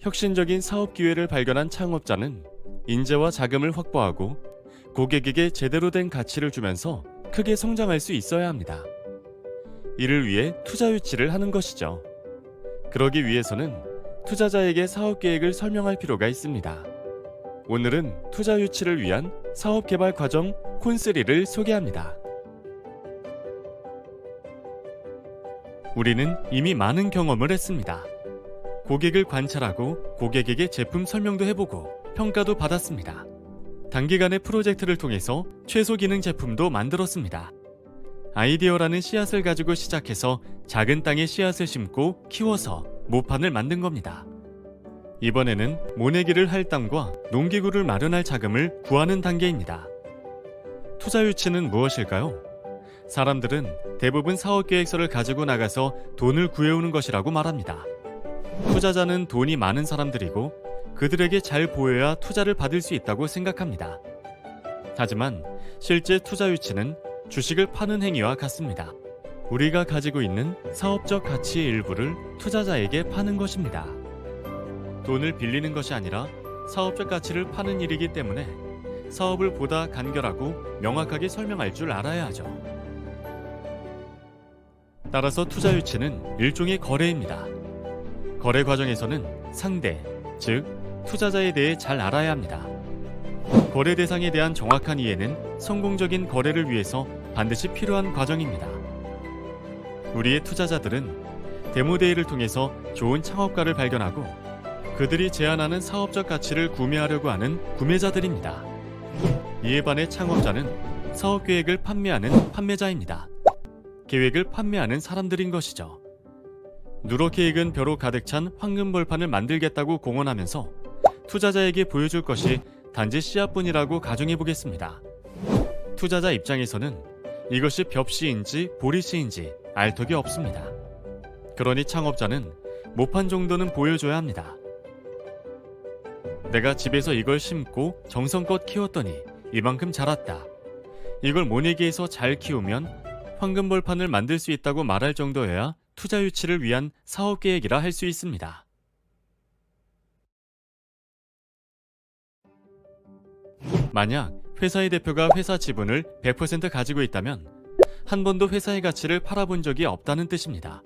혁신적인 사업 기회를 발견한 창업자는 인재와 자금을 확보하고 고객에게 제대로 된 가치를 주면서 크게 성장할 수 있어야 합니다. 이를 위해 투자 유치를 하는 것이죠. 그러기 위해서는 투자자에게 사업 계획을 설명할 필요가 있습니다. 오늘은 투자 유치를 위한 사업 개발 과정 콘3를 소개합니다. 우리는 이미 많은 경험을 했습니다. 고객을 관찰하고 고객에게 제품 설명도 해보고 평가도 받았습니다. 단기간의 프로젝트를 통해서 최소 기능 제품도 만들었습니다. 아이디어라는 씨앗을 가지고 시작해서 작은 땅에 씨앗을 심고 키워서 모판을 만든 겁니다. 이번에는 모내기를 할 땅과 농기구를 마련할 자금을 구하는 단계입니다. 투자 유치는 무엇일까요? 사람들은 대부분 사업계획서를 가지고 나가서 돈을 구해오는 것이라고 말합니다. 투자자는 돈이 많은 사람들이고 그들에게 잘 보여야 투자를 받을 수 있다고 생각합니다. 하지만 실제 투자 유치는 주식을 파는 행위와 같습니다. 우리가 가지고 있는 사업적 가치의 일부를 투자자에게 파는 것입니다. 돈을 빌리는 것이 아니라 사업적 가치를 파는 일이기 때문에 사업을 보다 간결하고 명확하게 설명할 줄 알아야 하죠. 따라서 투자 유치는 일종의 거래입니다. 거래 과정에서는 상대, 즉 투자자에 대해 잘 알아야 합니다. 거래 대상에 대한 정확한 이해는 성공적인 거래를 위해서 반드시 필요한 과정입니다. 우리의 투자자들은 데모데이를 통해서 좋은 창업가를 발견하고 그들이 제안하는 사업적 가치를 구매하려고 하는 구매자들입니다. 이에 반해 창업자는 사업 계획을 판매하는 판매자입니다. 계획을 판매하는 사람들인 것이죠. 누렇 계획은 벼로 가득 찬 황금 벌판을 만들겠다고 공언하면서 투자자에게 보여줄 것이 단지 씨앗뿐이라고 가정해 보겠습니다. 투자자 입장에서는 이것이 벽씨인지 보리씨인지 알 턱이 없습니다. 그러니 창업자는 모판 정도는 보여줘야 합니다. 내가 집에서 이걸 심고 정성껏 키웠더니 이만큼 자랐다. 이걸 모내기에서 잘 키우면 황금벌판을 만들 수 있다고 말할 정도여야 투자 유치를 위한 사업 계획이라 할 수 있습니다. 만약 회사의 대표가 회사 지분을 100% 가지고 있다면 한 번도 회사의 가치를 팔아본 적이 없다는 뜻입니다.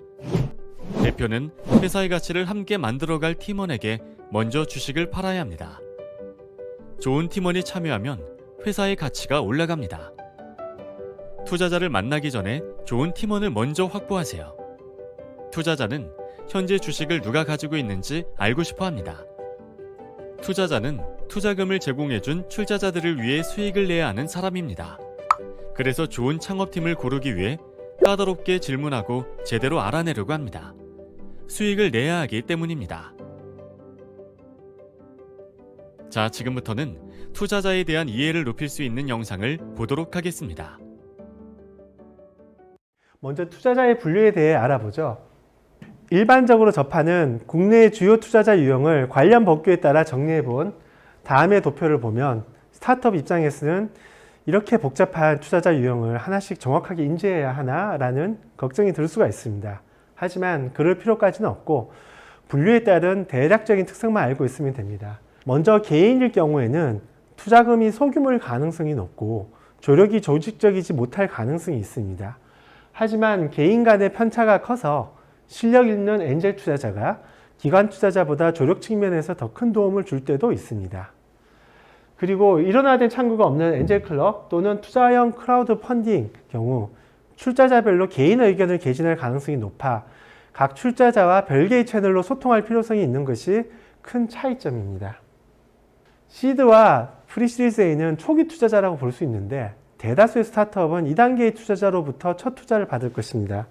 대표는 회사의 가치를 함께 만들어갈 팀원에게 먼저 주식을 팔아야 합니다. 좋은 팀원이 참여하면 회사의 가치가 올라갑니다. 투자자를 만나기 전에 좋은 팀원을 먼저 확보하세요. 투자자는 현재 주식을 누가 가지고 있는지 알고 싶어 합니다. 투자자는 투자금을 제공해준 출자자들을 위해 수익을 내야 하는 사람입니다. 그래서 좋은 창업팀을 고르기 위해 까다롭게 질문하고 제대로 알아내려고 합니다. 수익을 내야 하기 때문입니다. 자, 지금부터는 투자자에 대한 이해를 높일 수 있는 영상을 보도록 하겠습니다. 먼저 투자자의 분류에 대해 알아보죠. 일반적으로 접하는 국내의 주요 투자자 유형을 관련 법규에 따라 정리해본 다음의 도표를 보면 스타트업 입장에서는 이렇게 복잡한 투자자 유형을 하나씩 정확하게 인지해야 하나라는 걱정이 들 수가 있습니다. 하지만 그럴 필요까지는 없고 분류에 따른 대략적인 특성만 알고 있으면 됩니다. 먼저 개인일 경우에는 투자금이 소규모일 가능성이 높고 조력이 조직적이지 못할 가능성이 있습니다. 하지만 개인 간의 편차가 커서 실력 있는 엔젤 투자자가 기관 투자자보다 조력 측면에서 더 큰 도움을 줄 때도 있습니다. 그리고 일원화된 창구가 없는 엔젤 클럽 또는 투자형 크라우드 펀딩 경우 출자자별로 개인 의견을 개진할 가능성이 높아 각 출자자와 별개의 채널로 소통할 필요성이 있는 것이 큰 차이점입니다. 시드와 프리시리즈 A는 초기 투자자라고 볼 수 있는데 대다수의 스타트업은 2단계의 투자자로부터 첫 투자를 받을 것입니다.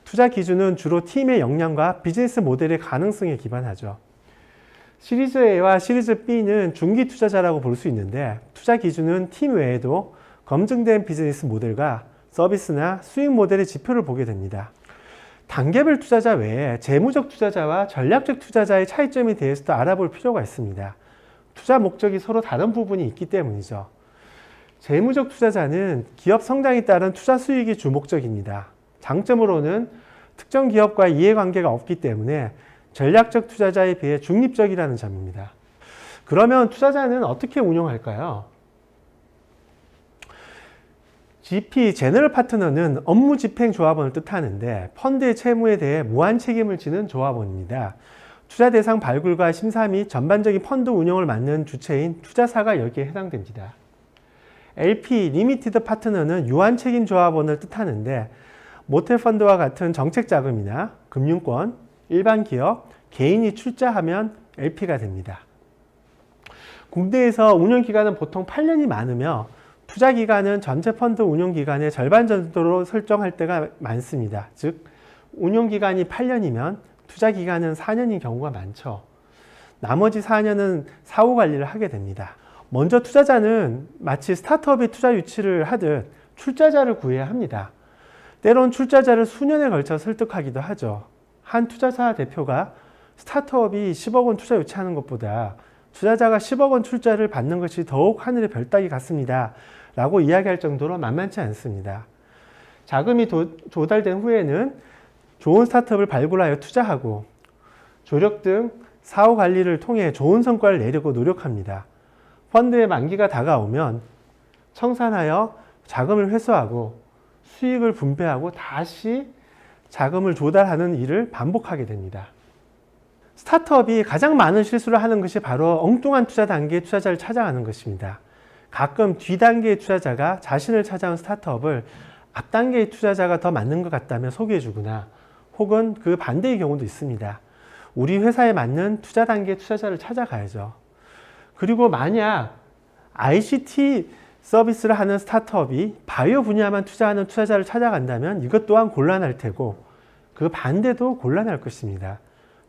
투자 기준은 주로 팀의 역량과 비즈니스 모델의 가능성에 기반하죠. 시리즈 A와 시리즈 B는 중기 투자자라고 볼 수 있는데 투자 기준은 팀 외에도 검증된 비즈니스 모델과 서비스나 수익 모델의 지표를 보게 됩니다. 단계별 투자자 외에 재무적 투자자와 전략적 투자자의 차이점에 대해서도 알아볼 필요가 있습니다. 투자 목적이 서로 다른 부분이 있기 때문이죠. 재무적 투자자는 기업 성장에 따른 투자 수익이 주 목적입니다. 장점으로는 특정 기업과 이해관계가 없기 때문에 전략적 투자자에 비해 중립적이라는 점입니다. 그러면 투자자는 어떻게 운용할까요? GP, 제너럴 파트너는 업무 집행 조합원을 뜻하는데 펀드의 채무에 대해 무한 책임을 지는 조합원입니다. 투자 대상 발굴과 심사 및 전반적인 펀드 운영을 맡는 주체인 투자사가 여기에 해당됩니다. LP, 리미티드 파트너는 유한 책임 조합원을 뜻하는데 모텔 펀드와 같은 정책 자금이나 금융권, 일반 기업, 개인이 출자하면 LP가 됩니다. 국내에서 운영 기간은 보통 8년이 많으며 투자 기간은 전체 펀드 운용 기간의 절반 정도로 설정할 때가 많습니다. 즉, 운용 기간이 8년이면 투자 기간은 4년인 경우가 많죠. 나머지 4년은 사후 관리를 하게 됩니다. 먼저 투자자는 마치 스타트업이 투자 유치를 하듯 출자자를 구해야 합니다. 때론 출자자를 수년에 걸쳐 설득하기도 하죠. 한 투자사 대표가 스타트업이 10억 원 투자 유치하는 것보다 투자자가 10억 원 출자를 받는 것이 더욱 하늘의 별 따기 같습니다. 라고 이야기할 정도로 만만치 않습니다. 자금이 조달된 후에는 좋은 스타트업을 발굴하여 투자하고 조력 등 사후 관리를 통해 좋은 성과를 내려고 노력합니다. 펀드의 만기가 다가오면 청산하여 자금을 회수하고 수익을 분배하고 다시 자금을 조달하는 일을 반복하게 됩니다. 스타트업이 가장 많은 실수를 하는 것이 바로 엉뚱한 투자 단계의 투자자를 찾아가는 것입니다. 가끔 뒷단계의 투자자가 자신을 찾아온 스타트업을 앞단계의 투자자가 더 맞는 것 같다며 소개해주거나 혹은 그 반대의 경우도 있습니다. 우리 회사에 맞는 투자 단계의 투자자를 찾아가야죠. 그리고 만약 ICT 서비스를 하는 스타트업이 바이오 분야만 투자하는 투자자를 찾아간다면 이것 또한 곤란할 테고 그 반대도 곤란할 것입니다.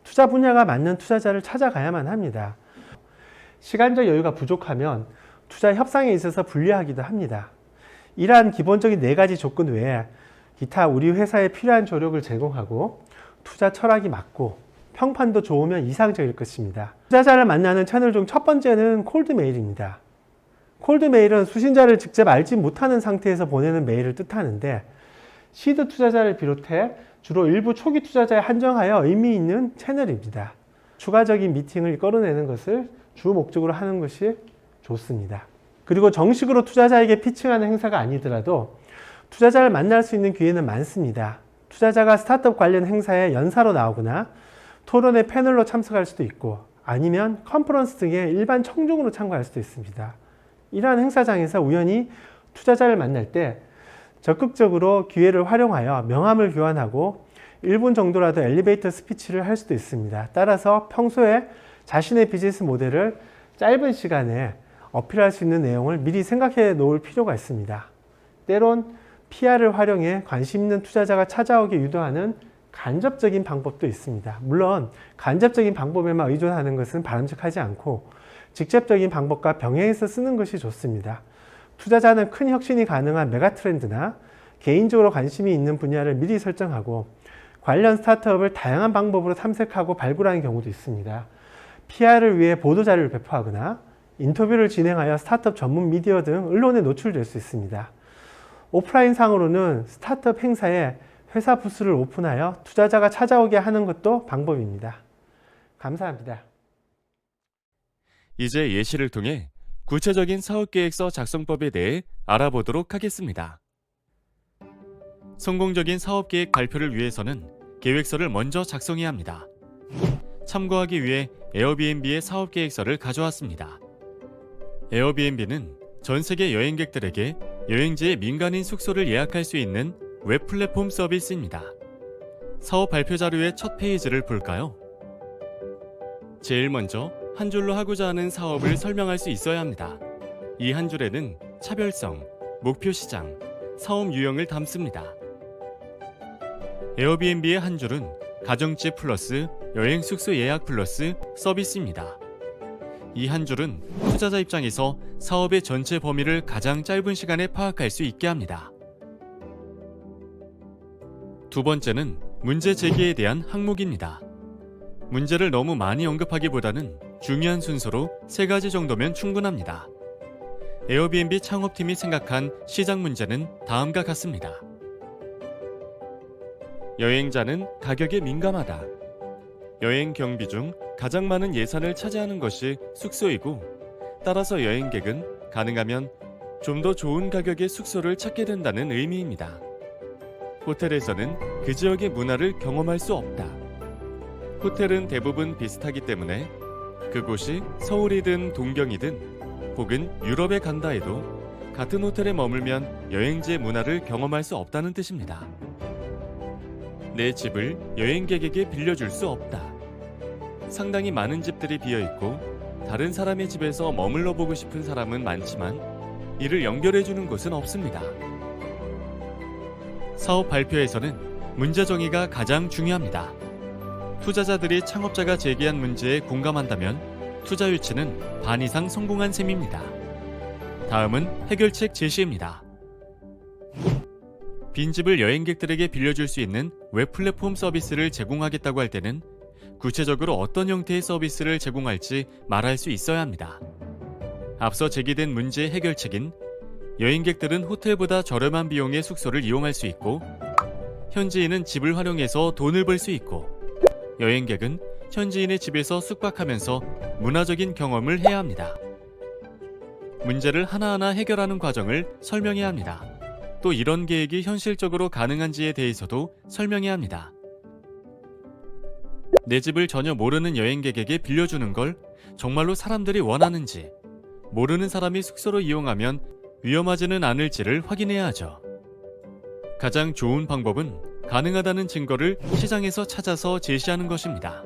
투자 분야가 맞는 투자자를 찾아가야만 합니다. 시간적 여유가 부족하면 투자 협상에 있어서 불리하기도 합니다. 이러한 기본적인 4가지 조건 외에 기타 우리 회사에 필요한 조력을 제공하고 투자 철학이 맞고 평판도 좋으면 이상적일 것입니다. 투자자를 만나는 채널 중 첫 번째는 콜드메일입니다. 콜드메일은 수신자를 직접 알지 못하는 상태에서 보내는 메일을 뜻하는데 시드 투자자를 비롯해 주로 일부 초기 투자자에 한정하여 의미 있는 채널입니다. 추가적인 미팅을 끌어내는 것을 주 목적으로 하는 것이 좋습니다. 그리고 정식으로 투자자에게 피칭하는 행사가 아니더라도 투자자를 만날 수 있는 기회는 많습니다. 투자자가 스타트업 관련 행사에 연사로 나오거나 토론회 패널로 참석할 수도 있고 아니면 컨퍼런스 등의 일반 청중으로 참가할 수도 있습니다. 이러한 행사장에서 우연히 투자자를 만날 때 적극적으로 기회를 활용하여 명함을 교환하고 1분 정도라도 엘리베이터 스피치를 할 수도 있습니다. 따라서 평소에 자신의 비즈니스 모델을 짧은 시간에 어필할 수 있는 내용을 미리 생각해 놓을 필요가 있습니다. 때론 PR을 활용해 관심 있는 투자자가 찾아오게 유도하는 간접적인 방법도 있습니다. 물론 간접적인 방법에만 의존하는 것은 바람직하지 않고 직접적인 방법과 병행해서 쓰는 것이 좋습니다. 투자자는 큰 혁신이 가능한 메가트렌드나 개인적으로 관심이 있는 분야를 미리 설정하고 관련 스타트업을 다양한 방법으로 탐색하고 발굴하는 경우도 있습니다. PR을 위해 보도자료를 배포하거나 인터뷰를 진행하여 스타트업 전문 미디어 등 언론에 노출될 수 있습니다. 오프라인 상으로는 스타트업 행사에 회사 부스를 오픈하여 투자자가 찾아오게 하는 것도 방법입니다. 감사합니다. 이제 예시를 통해 구체적인 사업계획서 작성법에 대해 알아보도록 하겠습니다. 성공적인 사업계획 발표를 위해서는 계획서를 먼저 작성해야 합니다. 참고하기 위해 에어비앤비의 사업계획서를 가져왔습니다. 에어비앤비는 전 세계 여행객들에게 여행지의 민간인 숙소를 예약할 수 있는 웹 플랫폼 서비스입니다. 사업 발표 자료의 첫 페이지를 볼까요? 제일 먼저 한 줄로 하고자 하는 사업을 설명할 수 있어야 합니다. 이 한 줄에는 차별성, 목표 시장, 사업 유형을 담습니다. 에어비앤비의 한 줄은 가정집 플러스 여행 숙소 예약 플러스 서비스입니다. 이 한 줄은 투자자 입장에서 사업의 전체 범위를 가장 짧은 시간에 파악할 수 있게 합니다. 두 번째는 문제 제기에 대한 항목입니다. 문제를 너무 많이 언급하기보다는 중요한 순서로 3가지 정도면 충분합니다. 에어비앤비 창업팀이 생각한 시장 문제는 다음과 같습니다. 여행자는 가격에 민감하다. 여행 경비 중 가장 많은 예산을 차지하는 것이 숙소이고, 따라서 여행객은 가능하면 좀 더 좋은 가격의 숙소를 찾게 된다는 의미입니다. 호텔에서는 그 지역의 문화를 경험할 수 없다. 호텔은 대부분 비슷하기 때문에 그곳이 서울이든 동경이든 혹은 유럽에 간다 해도 같은 호텔에 머물면 여행지의 문화를 경험할 수 없다는 뜻입니다. 내 집을 여행객에게 빌려줄 수 없다. 상당히 많은 집들이 비어있고 다른 사람의 집에서 머물러 보고 싶은 사람은 많지만 이를 연결해주는 곳은 없습니다. 사업 발표에서는 문제 정의가 가장 중요합니다. 투자자들이 창업자가 제기한 문제에 공감한다면 투자 유치는 반 이상 성공한 셈입니다. 다음은 해결책 제시입니다. 빈집을 여행객들에게 빌려줄 수 있는 웹 플랫폼 서비스를 제공하겠다고 할 때는 구체적으로 어떤 형태의 서비스를 제공할지 말할 수 있어야 합니다. 앞서 제기된 문제의 해결책인 여행객들은 호텔보다 저렴한 비용의 숙소를 이용할 수 있고, 현지인은 집을 활용해서 돈을 벌 수 있고, 여행객은 현지인의 집에서 숙박하면서 문화적인 경험을 해야 합니다. 문제를 하나하나 해결하는 과정을 설명해야 합니다. 또 이런 계획이 현실적으로 가능한지에 대해서도 설명해야 합니다. 내 집을 전혀 모르는 여행객에게 빌려주는 걸 정말로 사람들이 원하는지, 모르는 사람이 숙소로 이용하면 위험하지는 않을지를 확인해야 하죠. 가장 좋은 방법은 가능하다는 증거를 시장에서 찾아서 제시하는 것입니다.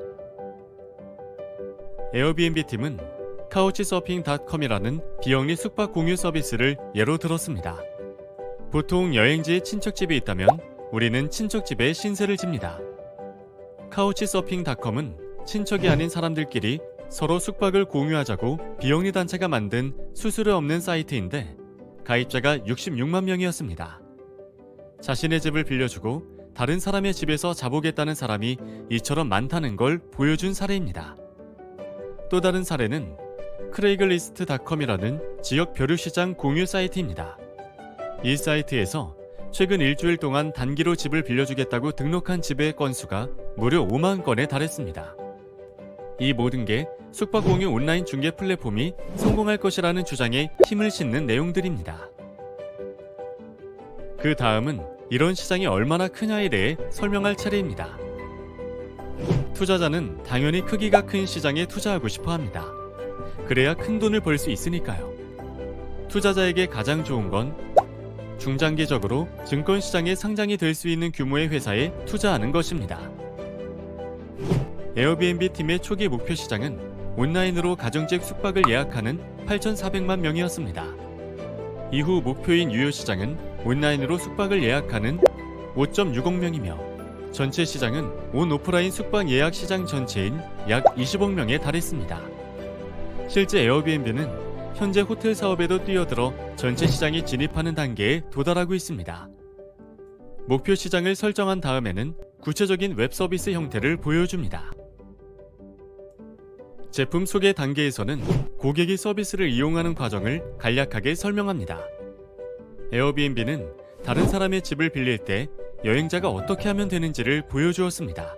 에어비앤비 팀은 카우치서핑닷컴이라는 비영리 숙박 공유 서비스를 예로 들었습니다. 보통 여행지에 친척집이 있다면 우리는 친척집에 신세를 집니다. 카우치서핑닷컴은 친척이 아닌 사람들끼리 서로 숙박을 공유하자고 비영리 단체가 만든 수수료 없는 사이트인데 가입자가 66만 명이었습니다. 자신의 집을 빌려주고 다른 사람의 집에서 자보겠다는 사람이 이처럼 많다는 걸 보여준 사례입니다. 또 다른 사례는 크레이글리스트닷컴이라는 지역 벼류시장 공유 사이트입니다. 이 사이트에서 최근 일주일 동안 단기로 집을 빌려주겠다고 등록한 집의 건수가 무려 5만 건에 달했습니다. 이 모든 게 숙박 공유 온라인 중개 플랫폼이 성공할 것이라는 주장에 힘을 싣는 내용들입니다. 그 다음은 이런 시장이 얼마나 크냐에 대해 설명할 차례입니다. 투자자는 당연히 크기가 큰 시장에 투자하고 싶어 합니다. 그래야 큰 돈을 벌 수 있으니까요. 투자자에게 가장 좋은 건 중장기적으로 증권시장에 상장이 될 수 있는 규모의 회사에 투자하는 것입니다. 에어비앤비 팀의 초기 목표 시장은 온라인으로 가정집 숙박을 예약하는 8,400만 명이었습니다. 이후 목표인 유효 시장은 온라인으로 숙박을 예약하는 5.6억 명이며 전체 시장은 온 오프라인 숙박 예약 시장 전체인 약 20억 명에 달했습니다. 실제 에어비앤비는 현재 호텔 사업에도 뛰어들어 전체 시장이 진입하는 단계에 도달하고 있습니다. 목표 시장을 설정한 다음에는 구체적인 웹 서비스 형태를 보여줍니다. 제품 소개 단계에서는 고객이 서비스를 이용하는 과정을 간략하게 설명합니다. 에어비앤비는 다른 사람의 집을 빌릴 때 여행자가 어떻게 하면 되는지를 보여주었습니다.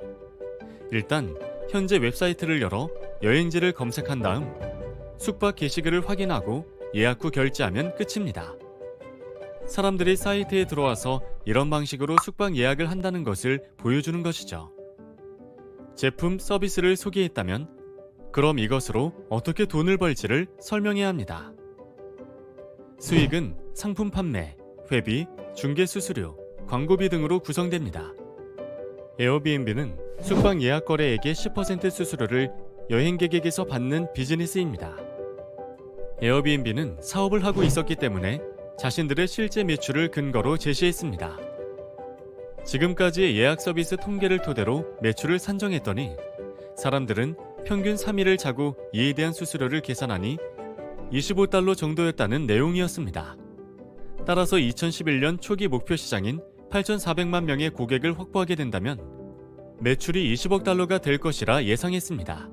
일단 현재 웹사이트를 열어 여행지를 검색한 다음 숙박 게시글을 확인하고 예약 후 결제하면 끝입니다. 사람들이 사이트에 들어와서 이런 방식으로 숙박 예약을 한다는 것을 보여주는 것이죠. 제품, 서비스를 소개했다면 그럼 이것으로 어떻게 돈을 벌지를 설명해야 합니다. 수익은 상품 판매, 회비, 중개 수수료, 광고비 등으로 구성됩니다. 에어비앤비는 숙박 예약 거래액의 10% 수수료를 여행객에게서 받는 비즈니스입니다. 에어비앤비는 사업을 하고 있었기 때문에 자신들의 실제 매출을 근거로 제시했습니다. 지금까지의 예약 서비스 통계를 토대로 매출을 산정했더니 사람들은 평균 3일을 자고 이에 대한 수수료를 계산하니 $25 정도였다는 내용이었습니다. 따라서 2011년 초기 목표 시장인 8,400만 명의 고객을 확보하게 된다면 매출이 $20억 될 것이라 예상했습니다.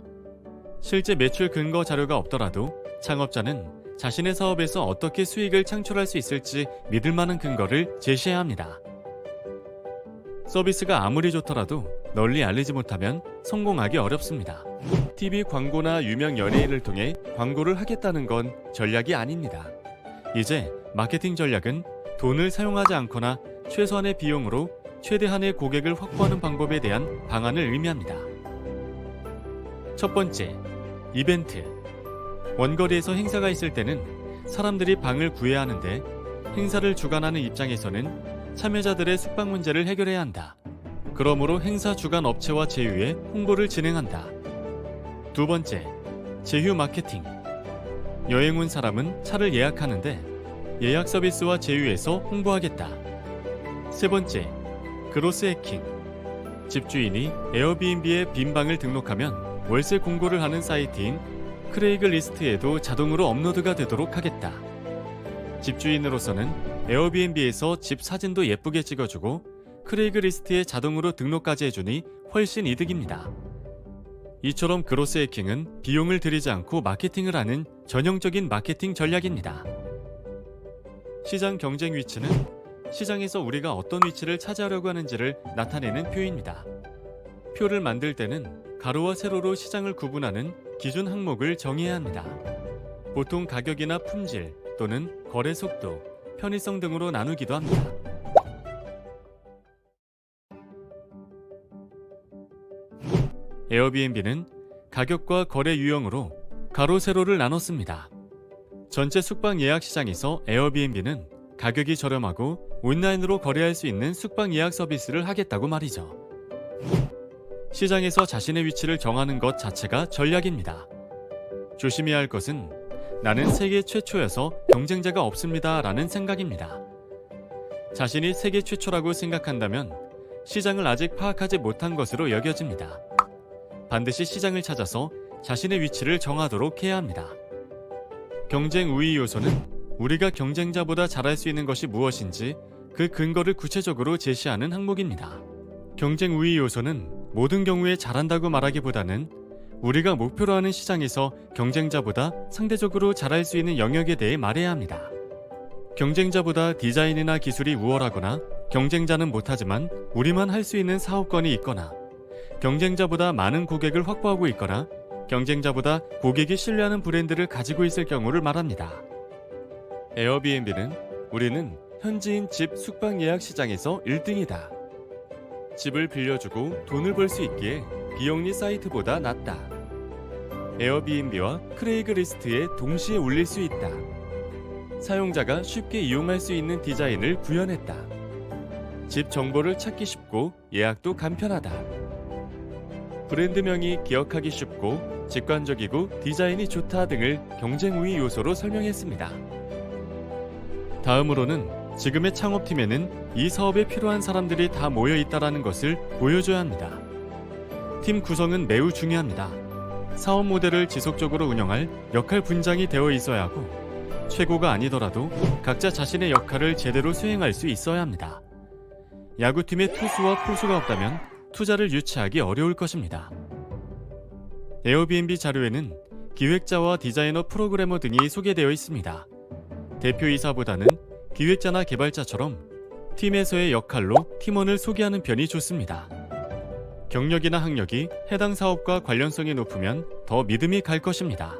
실제 매출 근거 자료가 없더라도 창업자는 자신의 사업에서 어떻게 수익을 창출할 수 있을지 믿을 만한 근거를 제시해야 합니다. 서비스가 아무리 좋더라도 널리 알리지 못하면 성공하기 어렵습니다. TV 광고나 유명 연예인을 통해 광고를 하겠다는 건 전략이 아닙니다. 이제 마케팅 전략은 돈을 사용하지 않거나 최소한의 비용으로 최대한의 고객을 확보하는 방법에 대한 방안을 의미합니다. 첫 번째, 이벤트. 원거리에서 행사가 있을 때는 사람들이 방을 구해야 하는데 행사를 주관하는 입장에서는 참여자들의 숙박 문제를 해결해야 한다. 그러므로 행사 주관 업체와 제휴해 홍보를 진행한다. 두 번째, 제휴 마케팅. 여행 온 사람은 차를 예약하는데 예약 서비스와 제휴해서 홍보하겠다. 세 번째, 그로스 해킹. 집주인이 에어비앤비에 빈 방을 등록하면 월세 공고를 하는 사이트인 크레이글리스트에도 자동으로 업로드가 되도록 하겠다. 집주인으로서는 에어비앤비에서 집 사진도 예쁘게 찍어주고 크레이글리스트에 자동으로 등록까지 해주니 훨씬 이득입니다. 이처럼 그로스 해킹은 비용을 들이지 않고 마케팅을 하는 전형적인 마케팅 전략입니다. 시장 경쟁 위치는 시장에서 우리가 어떤 위치를 차지하려고 하는지를 나타내는 표입니다. 표를 만들 때는 가로와 세로로 시장을 구분하는 기준 항목을 정해야 합니다. 보통 가격이나 품질 또는 거래 속도, 편의성 등으로 나누기도 합니다. 에어비앤비는 가격과 거래 유형으로 가로, 세로를 나눴습니다. 전체 숙박 예약 시장에서 에어비앤비는 가격이 저렴하고 온라인으로 거래할 수 있는 숙박 예약 서비스를 하겠다고 말이죠. 시장에서 자신의 위치를 정하는 것 자체가 전략입니다. 조심해야 할 것은 나는 세계 최초여서 경쟁자가 없습니다 라는 생각입니다. 자신이 세계 최초라고 생각한다면 시장을 아직 파악하지 못한 것으로 여겨집니다. 반드시 시장을 찾아서 자신의 위치를 정하도록 해야 합니다. 경쟁 우위 요소는 우리가 경쟁자보다 잘할 수 있는 것이 무엇인지 그 근거를 구체적으로 제시하는 항목입니다. 경쟁 우위 요소는 모든 경우에 잘한다고 말하기보다는 우리가 목표로 하는 시장에서 경쟁자보다 상대적으로 잘할 수 있는 영역에 대해 말해야 합니다. 경쟁자보다 디자인이나 기술이 우월하거나 경쟁자는 못하지만 우리만 할 수 있는 사업권이 있거나 경쟁자보다 많은 고객을 확보하고 있거나 경쟁자보다 고객이 신뢰하는 브랜드를 가지고 있을 경우를 말합니다. 에어비앤비는 우리는 현지인 집 숙박 예약 시장에서 1등이다. 집을 빌려주고 돈을 벌 수 있기에 비영리 사이트보다 낫다. 에어비앤비와 크레이글리스트에 동시에 올릴 수 있다. 사용자가 쉽게 이용할 수 있는 디자인을 구현했다. 집 정보를 찾기 쉽고 예약도 간편하다. 브랜드명이 기억하기 쉽고 직관적이고 디자인이 좋다 등을 경쟁 우위 요소로 설명했습니다. 다음으로는 지금의 창업팀에는 이 사업에 필요한 사람들이 다 모여 있다는 것을 보여줘야 합니다. 팀 구성은 매우 중요합니다. 사업 모델을 지속적으로 운영할 역할 분장이 되어 있어야 하고 최고가 아니더라도 각자 자신의 역할을 제대로 수행할 수 있어야 합니다. 야구팀에 투수와 포수가 없다면 투자를 유치하기 어려울 것입니다. 에어비앤비 자료에는 기획자와 디자이너, 프로그래머 등이 소개되어 있습니다. 대표이사보다는 기획자나 개발자처럼 팀에서의 역할로 팀원을 소개하는 편이 좋습니다. 경력이나 학력이 해당 사업과 관련성이 높으면 더 믿음이 갈 것입니다.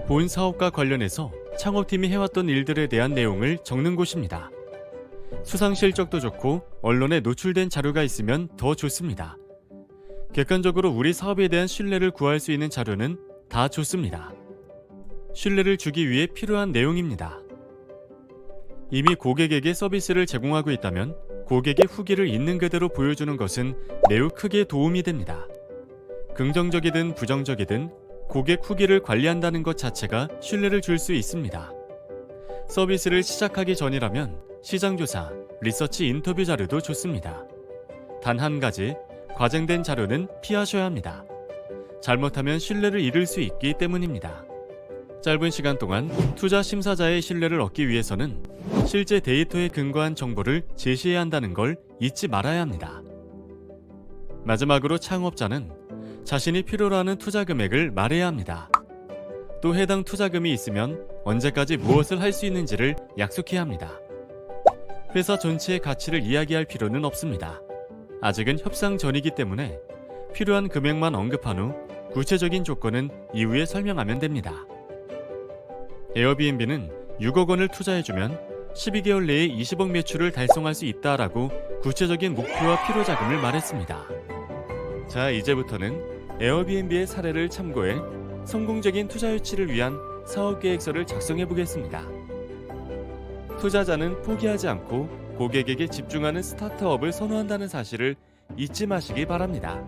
본 사업과 관련해서 창업팀이 해왔던 일들에 대한 내용을 적는 곳입니다. 수상 실적도 좋고 언론에 노출된 자료가 있으면 더 좋습니다. 객관적으로 우리 사업에 대한 신뢰를 구할 수 있는 자료는 다 좋습니다. 신뢰를 주기 위해 필요한 내용입니다. 이미 고객에게 서비스를 제공하고 있다면 고객의 후기를 있는 그대로 보여주는 것은 매우 크게 도움이 됩니다. 긍정적이든 부정적이든 고객 후기를 관리한다는 것 자체가 신뢰를 줄 수 있습니다. 서비스를 시작하기 전이라면 시장조사, 리서치 인터뷰 자료도 좋습니다. 단 한 가지, 과장된 자료는 피하셔야 합니다. 잘못하면 신뢰를 잃을 수 있기 때문입니다. 짧은 시간 동안 투자 심사자의 신뢰를 얻기 위해서는 실제 데이터에 근거한 정보를 제시해야 한다는 걸 잊지 말아야 합니다. 마지막으로 창업자는 자신이 필요로 하는 투자 금액을 말해야 합니다. 또 해당 투자금이 있으면 언제까지 무엇을 할 수 있는지를 약속해야 합니다. 회사 전체의 가치를 이야기할 필요는 없습니다. 아직은 협상 전이기 때문에 필요한 금액만 언급한 후 구체적인 조건은 이후에 설명하면 됩니다. 에어비앤비는 6억 원을 투자해주면 12개월 내에 20억 매출을 달성할 수 있다라고 구체적인 목표와 필요 자금을 말했습니다. 자, 이제부터는 에어비앤비의 사례를 참고해 성공적인 투자 유치를 위한 사업 계획서를 작성해 보겠습니다. 투자자는 포기하지 않고 고객에게 집중하는 스타트업을 선호한다는 사실을 잊지 마시기 바랍니다.